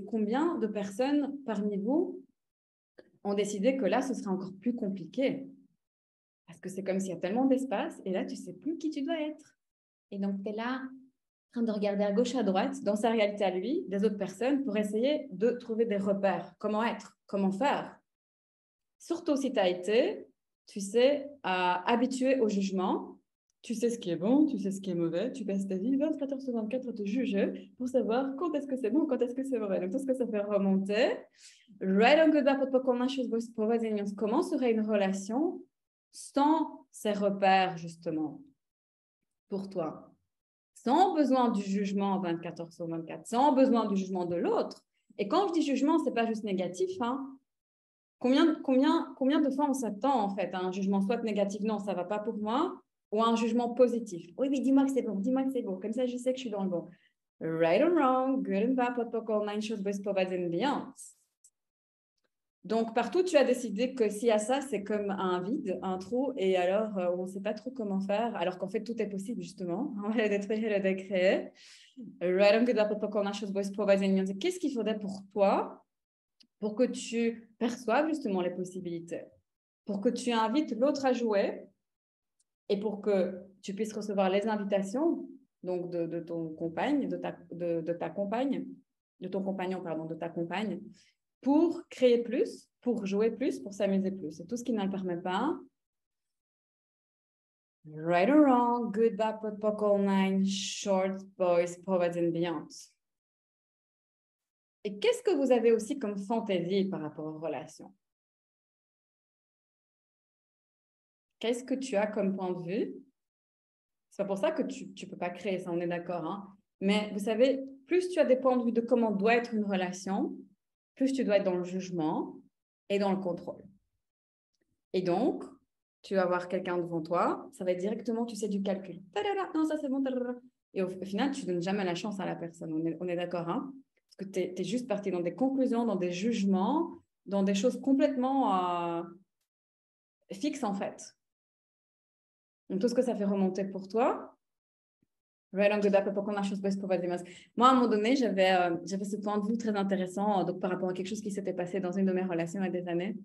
combien de personnes parmi vous ont décidé que là, ce serait encore plus compliqué? Parce que c'est comme s'il y a tellement d'espace et là, tu ne sais plus qui tu dois être. Et donc, tu es là, en train de regarder à gauche, à droite, dans sa réalité à lui, des autres personnes, pour essayer de trouver des repères. Comment être? Comment faire? Surtout si tu as été, tu sais, habitué au jugement. Tu sais ce qui est bon, tu sais ce qui est mauvais. Tu passes ta vie 24 heures sur 24 à te juger pour savoir quand est-ce que c'est bon, quand est-ce que c'est mauvais. Donc, tout ce que ça fait remonter. Comment serait une relation sans ces repères, justement, pour toi? Sans besoin du jugement 24 heures sur 24, sans besoin du jugement de l'autre. Et quand je dis jugement, ce n'est pas juste négatif. Hein. Combien de fois on s'attend en fait à un jugement soit négatif, non, ça ne va pas pour moi, ou à un jugement positif. Oui, mais dis-moi que c'est bon, dis-moi que c'est bon. Comme ça, je sais que je suis dans le bon. Right or wrong, good and bad, pot, all nine shorts, boys, provide and beyond. Donc, partout, tu as décidé que s'il y a ça, c'est comme un vide, un trou, et alors on ne sait pas trop comment faire, alors qu'en fait, tout est possible, justement. On va le détruire et le décréer. Qu'est-ce qu'il faudrait pour toi pour que tu perçoives justement les possibilités, pour que tu invites l'autre à jouer et pour que tu puisses recevoir les invitations donc de ton compagne, de ta compagne, de ton compagnon, pardon, de ta compagne, pour créer plus, pour jouer plus, pour s'amuser plus. Et tout ce qui ne le permet pas, right or wrong, good, bad, pot, pock, all nine, short, boys, provide and beyond. Et qu'est-ce que vous avez aussi comme fantaisie par rapport aux relations? Qu'est-ce que tu as comme point de vue? C'est pas pour ça que tu ne peux pas créer ça, on est d'accord. Hein? Mais vous savez, plus tu as des points de vue de comment doit être une relation, plus tu dois être dans le jugement et dans le contrôle. Et donc, tu vas avoir quelqu'un devant toi, ça va être directement, tu sais, du calcul. Tadada, non, ça c'est bon. Tadada. Et au final, tu ne donnes jamais la chance à la personne. On est d'accord, hein? Parce que tu es juste parti dans des conclusions, dans des jugements, dans des choses complètement fixes, en fait. Donc, tout ce que ça fait remonter pour toi. Moi, à un moment donné, j'avais ce point de vue très intéressant donc, par rapport à quelque chose qui s'était passé dans une de mes relations il y a des années.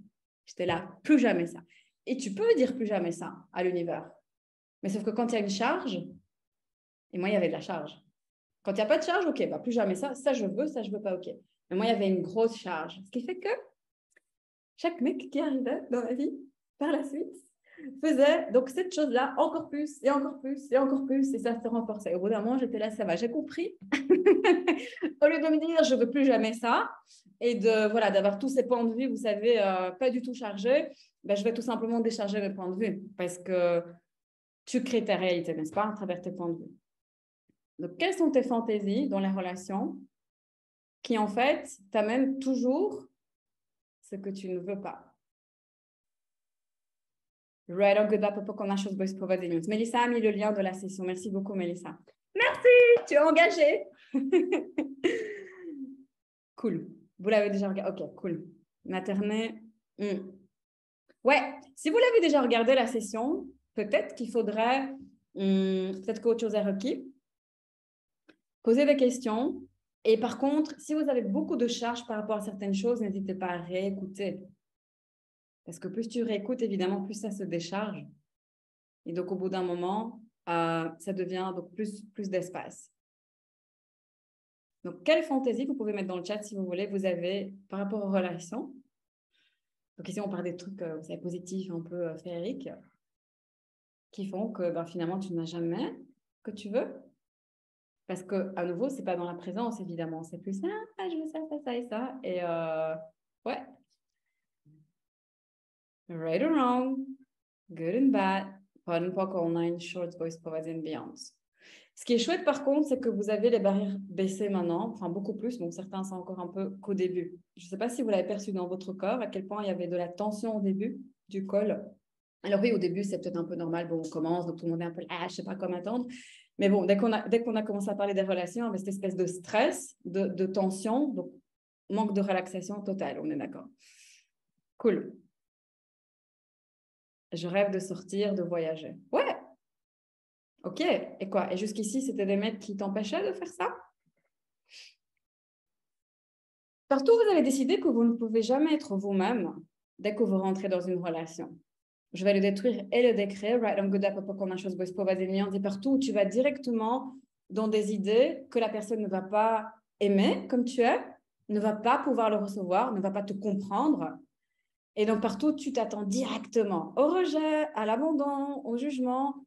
J'étais là, plus jamais ça. Et tu peux dire plus jamais ça à l'univers. Mais sauf que quand il y a une charge, et moi, il y avait de la charge. Quand il n'y a pas de charge, ok, plus jamais ça. Ça, je veux pas, ok. Mais moi, il y avait une grosse charge. Ce qui fait que chaque mec qui arrivait dans ma vie, par la suite, faisait donc cette chose-là encore plus, et encore plus, et encore plus, et ça se renforçait. Au bout d'un moment, j'étais là, ça va, j'ai compris. Au lieu de me dire, je ne veux plus jamais ça, et d'avoir tous ces points de vue, vous savez, pas du tout chargés, je vais tout simplement décharger mes points de vue, parce que tu crées ta réalité, n'est-ce pas, à travers tes points de vue. Donc, quelles sont tes fantaisies dans les relations qui, en fait, t'amènent toujours ce que tu ne veux pas? Right on good up pour qu'on a chose boys provide news. Mélissa a mis le lien de la session. Merci beaucoup, Mélissa. Merci, tu es engagée. Cool. Vous l'avez déjà regardé? Ok, cool. Maternet. Ouais, si vous l'avez déjà regardé la session, peut-être qu'il faudrait, peut-être qu'autre chose est requis, poser des questions. Et par contre, si vous avez beaucoup de charges par rapport à certaines choses, n'hésitez pas à réécouter. Parce que plus tu réécoutes, évidemment, plus ça se décharge. Et donc, au bout d'un moment, ça devient donc plus d'espace. Donc, quelle fantaisie vous pouvez mettre dans le chat si vous voulez, vous avez par rapport aux relations. Donc, ici, on parle des trucs vous savez, positifs, un peu féeriques, qui font que finalement, tu n'as jamais ce que tu veux. Parce qu'à nouveau, ce n'est pas dans la présence, évidemment. C'est plus ça, je veux ça, ça, ça et ça. Et ouais. Right or wrong, good and bad, pardon, pas online, short voice provided and beyond. Ce qui est chouette, par contre, c'est que vous avez les barrières baissées maintenant, enfin beaucoup plus, donc certains sont encore un peu qu'au début. Je ne sais pas si vous l'avez perçu dans votre corps, à quel point il y avait de la tension au début du call. Alors oui, au début, c'est peut-être un peu normal, bon, on commence, donc tout le monde est un peu, je ne sais pas comment attendre. Mais bon, dès qu'on a commencé à parler des relations, avec cette espèce de stress, de tension, donc manque de relaxation totale, on est d'accord. Cool. Je rêve de sortir, de voyager. Ouais. Ok. Et quoi? Et jusqu'ici, c'était des mecs qui t'empêchaient de faire ça? Partout, vous avez décidé que vous ne pouvez jamais être vous-même dès que vous rentrez dans une relation. Je vais le détruire et le décréer. Right on good up pour qu'on chose boys pour et partout où tu vas directement dans des idées que la personne ne va pas aimer comme tu es, ne va pas pouvoir le recevoir, ne va pas te comprendre. Et donc, partout, tu t'attends directement au rejet, à l'abandon, au jugement.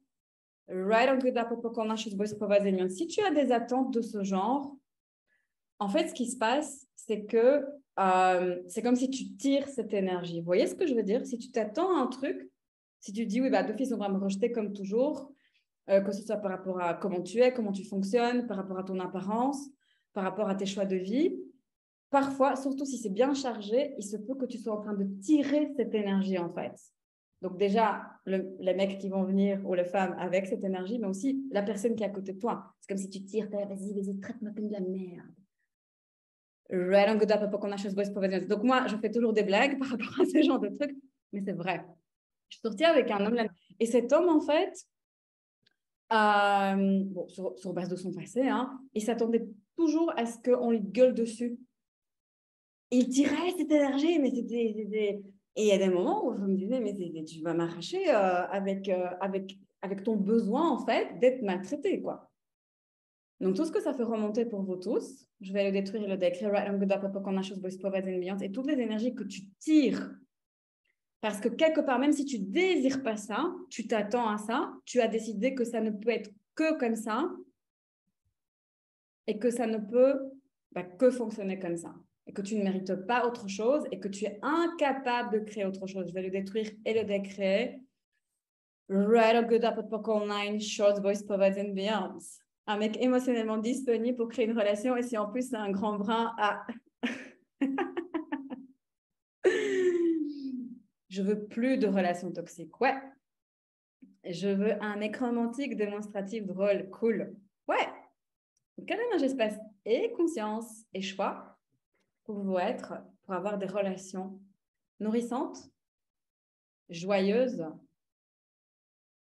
Right on good up pour qu'on chose boys pour si tu as des attentes de ce genre, en fait, ce qui se passe, c'est que c'est comme si tu tires cette énergie. Vous voyez ce que je veux dire? Si tu t'attends à un truc, si tu dis, oui, d'office, on va me rejeter comme toujours, que ce soit par rapport à comment tu es, comment tu fonctionnes, par rapport à ton apparence, par rapport à tes choix de vie, parfois, surtout si c'est bien chargé, il se peut que tu sois en train de tirer cette énergie, en fait. Donc déjà, les mecs qui vont venir, ou les femmes, avec cette énergie, mais aussi la personne qui est à côté de toi. C'est comme si tu tires, vas-y, traite-moi comme de la merde. Right on good up pour qu'on a chose boys professionnels. Donc moi, je fais toujours des blagues par rapport à ce genre de trucs, mais c'est vrai. Je suis sortie avec un homme là, et cet homme, en fait, bon, sur base de son passé, il s'attendait toujours à ce qu'on lui gueule dessus. Il tirait cette énergie, mais c'était... Et il y a des moments où je me disais, mais tu vas m'arracher avec ton besoin, en fait, d'être maltraité, quoi. Donc, tout ce que ça fait remonter pour vous tous, je vais le détruire et le décrire. Et toutes les énergies que tu tires, parce que quelque part, même si tu ne désires pas ça, tu t'attends à ça, tu as décidé que ça ne peut être que comme ça et que ça ne peut que fonctionner comme ça et que tu ne mérites pas autre chose et que tu es incapable de créer autre chose. Je vais le détruire et le décréer. Right or good up online, short voice provides and beyond. Un mec émotionnellement disponible pour créer une relation et si en plus c'est un grand brin à... Je veux plus de relations toxiques. Ouais. Je veux un mec romantique, démonstratif, drôle, cool. Ouais. Quel énergie, espace et conscience et choix pour vous être, pour avoir des relations nourrissantes, joyeuses,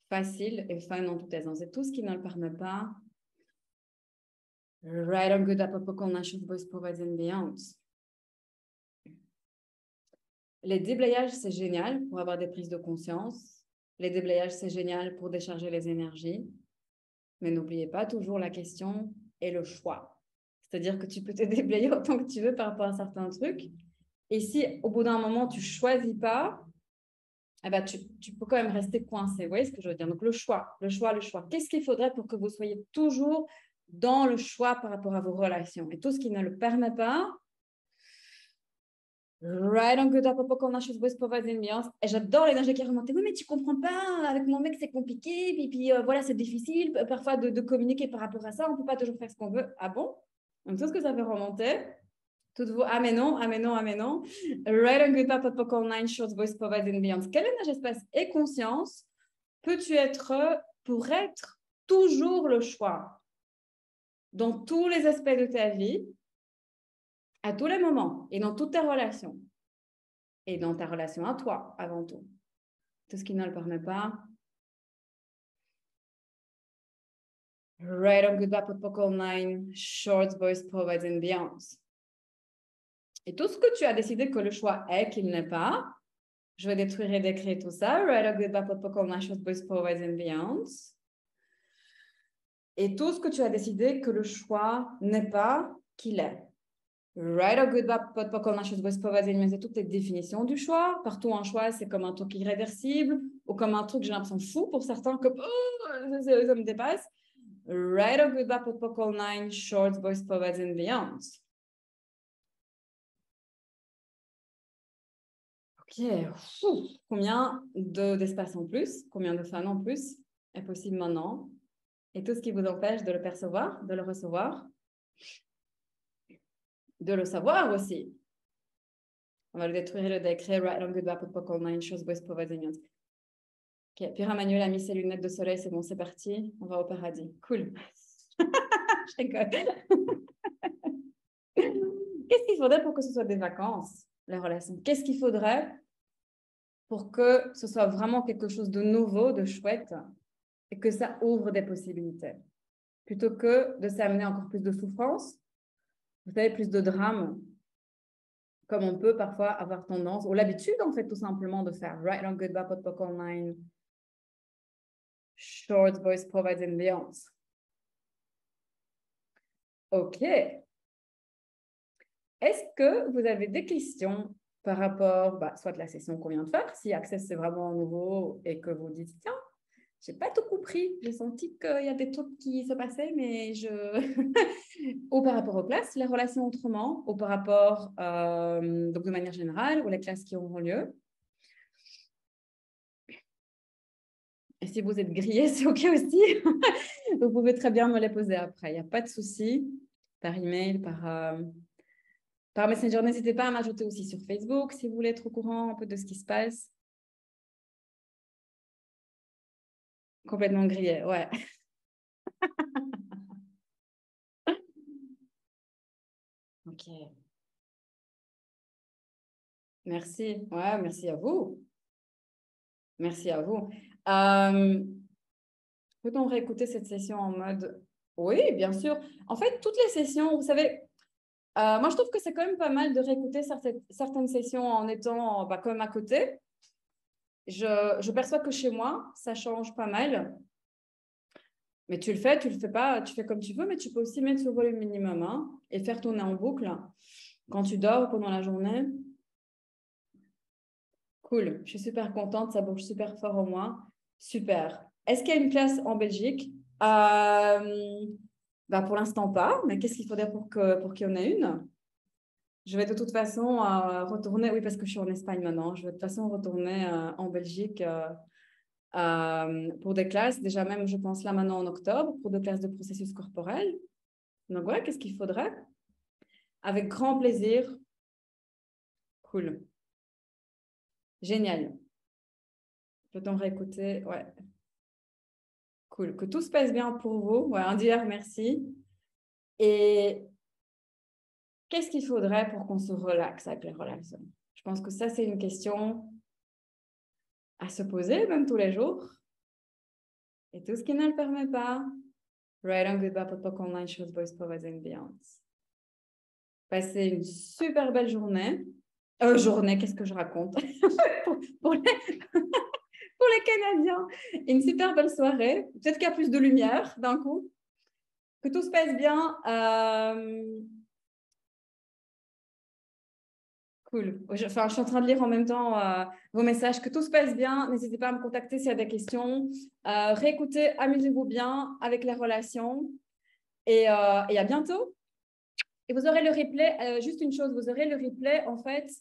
faciles et fun en tout temps. C'est tout ce qui ne le permet pas. Right on good up qu'on a chose boys provides and beyond. Les déblayages, c'est génial pour avoir des prises de conscience. Les déblayages, c'est génial pour décharger les énergies. Mais n'oubliez pas toujours la question et le choix. C'est-à-dire que tu peux te déblayer autant que tu veux par rapport à certains trucs. Et si au bout d'un moment, tu ne choisis pas, eh ben, tu peux quand même rester coincé. Vous voyez ce que je veux dire? Donc, le choix. Qu'est-ce qu'il faudrait pour que vous soyez toujours dans le choix par rapport à vos relations? Et tout ce qui ne le permet pas, Right on, good up, on a chose boys provide ambiance. Et j'adore l'énergie qui est remontée. Oui, mais tu comprends pas, avec mon mec, c'est compliqué. Puis voilà, c'est difficile parfois de communiquer par rapport à ça. On peut pas toujours faire ce qu'on veut. Ah bon? Donc, tout ce que ça fait remonter. Toutes vos ah mais non, ah mais non, ah mais non. Right on, good up, on a short boys provide ambiance. Quel énergie, espace et conscience peux-tu être pour être toujours le choix dans tous les aspects de ta vie, à tous les moments et dans toutes tes relations et dans ta relation à toi avant tout. Tout ce qui ne le permet pas. Right on, good up, short boys provide ambiance. Et tout ce que tu as décidé que le choix est qu'il n'est pas, je vais détruire et décrire tout ça. Right on, good up, short boys provide ambiance. Et tout ce que tu as décidé que le choix n'est pas qu'il est. Right or good, bad, c'est toutes les définitions du choix. Partout un choix, c'est comme un truc irréversible ou comme un truc, j'ai l'impression fou pour certains, comme ça me dépasse. Right or good, bad, short, boys, provides and beyond. Ok, combien d'espace en plus, combien de fans en plus est possible maintenant? Et tout ce qui vous empêche de le percevoir, de le recevoir, de le savoir aussi. On va le détruire et le décrire. Right on, good, bad, short, boys, provides and beyond. Ok, Pierre Emmanuel a mis ses lunettes de soleil, c'est bon, c'est parti. On va au paradis. Cool. Je rigole. Qu'est-ce qu'il faudrait pour que ce soit des vacances, les relations? Qu'est-ce qu'il faudrait pour que ce soit vraiment quelque chose de nouveau, de chouette, et que ça ouvre des possibilités, plutôt que de s'amener encore plus de souffrance, vous savez, plus de drame, comme on peut parfois avoir tendance, ou l'habitude, en fait, tout simplement de faire. Right on, good, bad, pot, online. Short voice provides ambiance. OK. Est-ce que vous avez des questions par rapport, soit la session qu'on vient de faire, si Access c'est vraiment nouveau et que vous dites, tiens, j'ai pas tout compris, j'ai senti qu'il y a des trucs qui se passaient, mais ou par rapport aux classes, les relations autrement, ou par rapport, donc de manière générale, ou les classes qui auront lieu. Et si vous êtes grillé, c'est OK aussi. Vous pouvez très bien me les poser après. Il n'y a pas de souci. Par email, par Messenger. N'hésitez pas à m'ajouter aussi sur Facebook si vous voulez être au courant un peu de ce qui se passe. Complètement grillé, ouais. OK. Merci. Ouais, merci à vous. Merci à vous. Peut-on réécouter cette session en mode... Oui, bien sûr. En fait, toutes les sessions, vous savez, moi, je trouve que c'est quand même pas mal de réécouter certaines sessions en étant quand même à côté. Je perçois que chez moi, ça change pas mal. Mais tu le fais pas, tu fais comme tu veux, mais tu peux aussi mettre sur volume minimum et faire tourner en boucle quand tu dors pendant la journée. Cool, je suis super contente, ça bouge super fort au moins. Super. Est-ce qu'il y a une classe en Belgique? Pour l'instant pas, mais qu'est-ce qu'il faudrait pour qu'il y en ait une? Je vais de toute façon retourner, oui, parce que je suis en Espagne maintenant, je vais de toute façon retourner en Belgique pour des classes, déjà même, je pense là maintenant en octobre, pour des classes de processus corporel. Donc voilà, qu'est-ce qu'il faudrait? Avec grand plaisir. Cool. Génial. Peut-on réécouter? Ouais. Cool. Que tout se passe bien pour vous. Ouais, un dire merci. Et qu'est-ce qu'il faudrait pour qu'on se relaxe avec les relations? Je pense que ça, c'est une question à se poser, même tous les jours. Et tout ce qui ne le permet pas. Right on, goodbye, pot online, shows, boys, provides and beyond. Passez une super belle journée. Journée, qu'est-ce que je raconte? pour les Canadiens. Une super belle soirée. Peut-être qu'il y a plus de lumière d'un coup. Que tout se passe bien. Cool. Je suis en train de lire en même temps vos messages. Que tout se passe bien. N'hésitez pas à me contacter s'il y a des questions. Réécoutez, amusez-vous bien avec les relations. Et à bientôt. Et vous aurez le replay. Juste une chose, vous aurez le replay en fait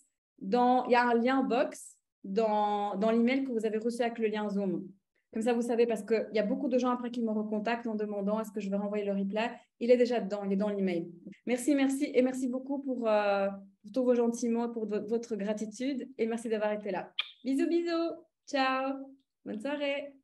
il y a un lien box dans l'email que vous avez reçu avec le lien Zoom. Comme ça, vous savez, parce qu'il y a beaucoup de gens après qui me recontactent en demandant est-ce que je vais renvoyer le replay. Il est déjà dedans, il est dans l'email. Merci et merci beaucoup pour tous vos gentils mots, pour votre gratitude et merci d'avoir été là. Bisous, bisous. Ciao. Bonne soirée.